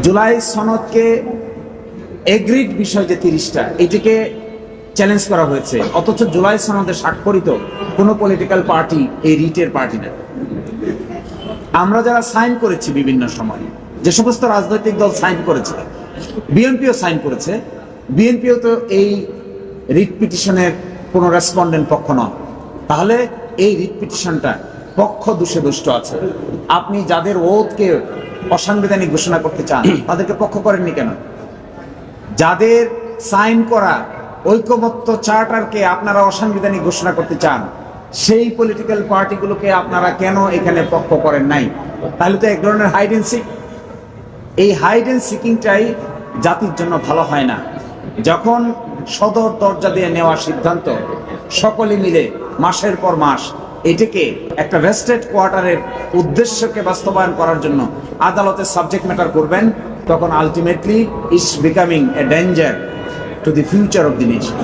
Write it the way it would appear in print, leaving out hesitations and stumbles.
July সনদকে agreed বিষয় যে 30টা, এটিকে চ্যালেঞ্জ করা হয়েছে, অথচ জুলাই সনদে স্বাক্ষরিত কোনো পলিটিক্যাল পার্টি এই রিটের পার্টি না। আমরা যারা সাইন করেছি বিভিন্ন সময়, যে সমস্ত রাজনৈতিক দল সাইন করেছে, বিএনপিও সাইন করেছে, বিএনপিও তো এই রিট পিটিশনের কোনো রেসপন্ডেন্ট পক্ষ নয়। তাহলে এই রিট পিটিশনটা পক্ষ দোষে দুষ্ট আছে। আপনি যাদের ওথকে অসাংবিধানিক ঘোষণা করতে চান তাদেরকে পক্ষ করেননি কেন? যাদের সাইন করা ঐকমত্য চার্টারকে আপনারা অসাংবিধানিক ঘোষণা করতে চান, সেই পলিটিক্যাল পার্টিগুলোকে আপনারা কেন এখানে পক্ষ করেন নাই? তাহলে তো এক ধরনের হাইড এন্ড সিক। এই হাইড এন্ড সিকিংটাই জাতির জন্য ভালো হয় না। যখন সদর দরজা দিয়ে নেওয়া সিদ্ধান্ত সকলে মিলে মাসের পর মাস এটাকে একটা ভেস্টেড কোয়ার্টারের উদ্দেশ্যকে বাস্তবায়ন করার জন্য আদালতে সাবজেক্ট ম্যাটার করবেন, তখন ultimately it's becoming a danger to the future of the nation.